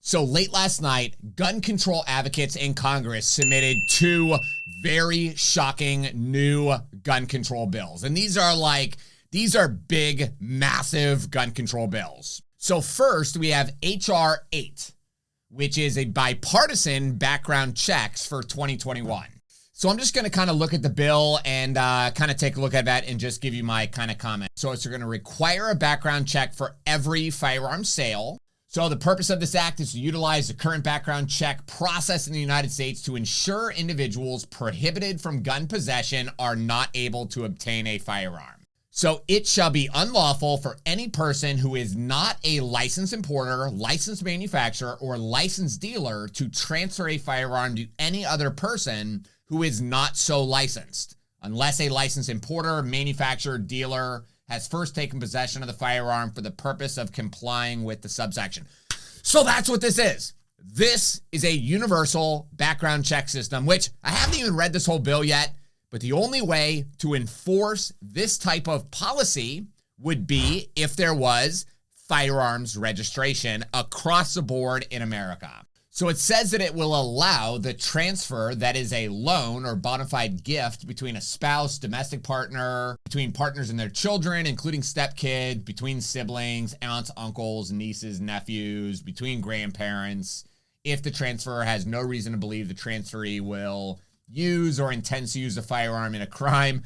So late last night, gun control advocates in Congress submitted two very shocking new gun control bills. And these are big, massive gun control bills. So first we have H.R. 8, which is a bipartisan background checks for 2021. So I'm just going to kind of look at the bill and kind of take a look at that and just give you my kind of comment. So it's going to require a background check for every firearm sale. So the purpose of this act is to utilize the current background check process in the United States to ensure individuals prohibited from gun possession are not able to obtain a firearm. So it shall be unlawful for any person who is not a licensed importer, licensed manufacturer, or licensed dealer to transfer a firearm to any other person who is not so licensed, unless a licensed importer, manufacturer, dealer has first taken possession of the firearm for the purpose of complying with the subsection. So that's what this is. This is a universal background check system, which I haven't even read this whole bill yet, but the only way to enforce this type of policy would be if there was firearms registration across the board in America. So it says that it will allow the transfer that is a loan or bona fide gift between a spouse, domestic partner, between partners and their children, including stepkids, between siblings, aunts, uncles, nieces, nephews, between grandparents, if the transferor has no reason to believe the transferee will use or intends to use a firearm in a crime,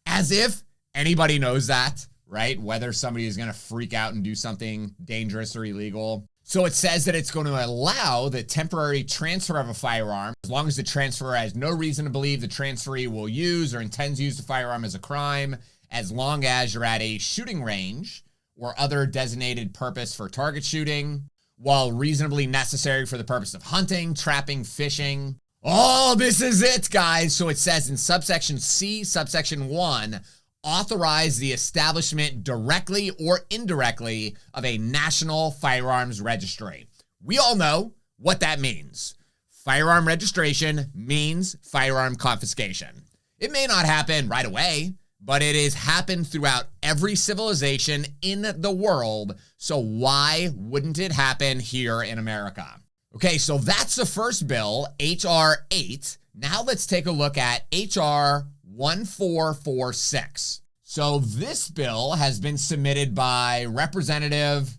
as if anybody knows that, right? Whether somebody is going to freak out and do something dangerous or illegal. So it says that it's going to allow the temporary transfer of a firearm as long as the transferor has no reason to believe the transferee will use or intends to use the firearm as a crime, as long as you're at a shooting range or other designated purpose for target shooting, while reasonably necessary for the purpose of hunting, trapping, fishing. Oh, this is it, guys. So it says in subsection C, subsection 1, authorize the establishment directly or indirectly of a national firearms registry. We all know what that means. Firearm registration means firearm confiscation. It may not happen right away, but it has happened throughout every civilization in the world. So why wouldn't it happen here in America? Okay, so that's the first bill, H.R. 8. Now let's take a look at H.R. 1446. So this bill has been submitted by Representative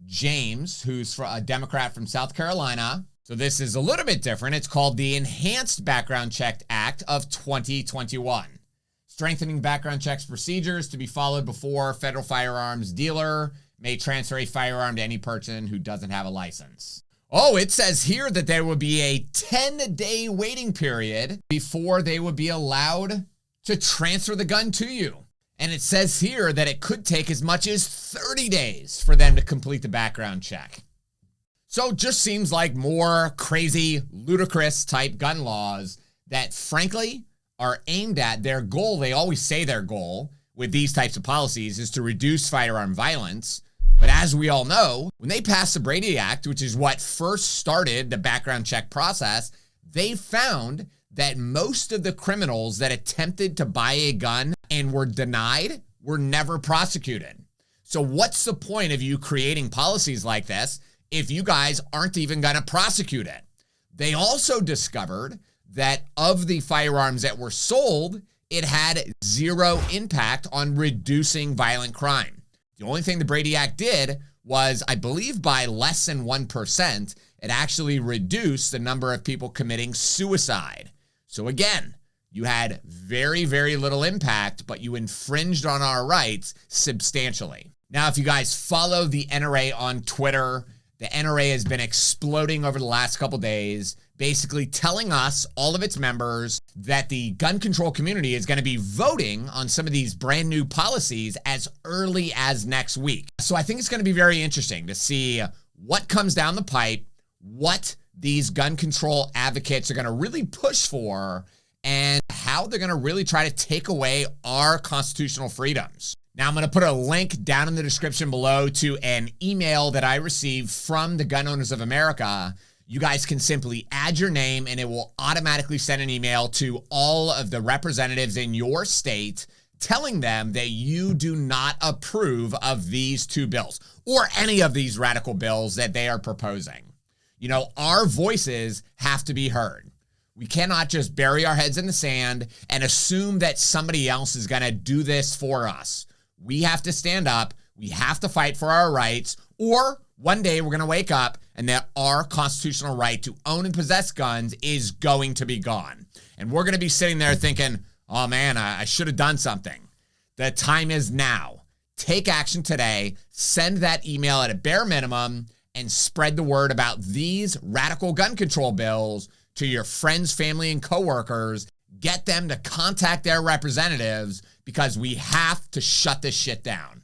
James, who's a Democrat from South Carolina. So this is a little bit different. It's called the Enhanced Background Check Act of 2021. Strengthening background checks procedures to be followed before federal firearms dealer may transfer a firearm to any person who doesn't have a license. Oh, it says here that there would be a 10-day waiting period before they would be allowed to transfer the gun to you. And it says here that it could take as much as 30 days for them to complete the background check. So it just seems like more crazy, ludicrous type gun laws that frankly are aimed at their goal. They always say their goal with these types of policies is to reduce firearm violence. But as we all know, when they passed the Brady Act, which is what first started the background check process, they found that most of the criminals that attempted to buy a gun and were denied were never prosecuted. So what's the point of you creating policies like this if you guys aren't even going to prosecute it? They also discovered that of the firearms that were sold, it had zero impact on reducing violent crime. The only thing the Brady Act did was, I believe by less than 1%, it actually reduced the number of people committing suicide. So again, you had very, very little impact, but you infringed on our rights substantially. Now, if you guys follow the NRA on Twitter, the NRA has been exploding over the last couple days, basically telling us, all of its members, that the gun control community is going to be voting on some of these brand new policies as early as next week. So I think it's going to be very interesting to see what comes down the pipe, what these gun control advocates are going to really push for, and how they're going to really try to take away our constitutional freedoms. Now, I'm going to put a link down in the description below to an email that I received from the Gun Owners of America. You guys can simply add your name and it will automatically send an email to all of the representatives in your state telling them that you do not approve of these two bills or any of these radical bills that they are proposing. You know, our voices have to be heard. We cannot just bury our heads in the sand and assume that somebody else is going to do this for us. We have to stand up. We have to fight for our rights, or one day we're going to wake up and that our constitutional right to own and possess guns is going to be gone. And we're going to be sitting there thinking, oh man, I should have done something. The time is now. Take action today. Send that email at a bare minimum and spread the word about these radical gun control bills to your friends, family, and coworkers. Get them to contact their representatives because we have to shut this shit down.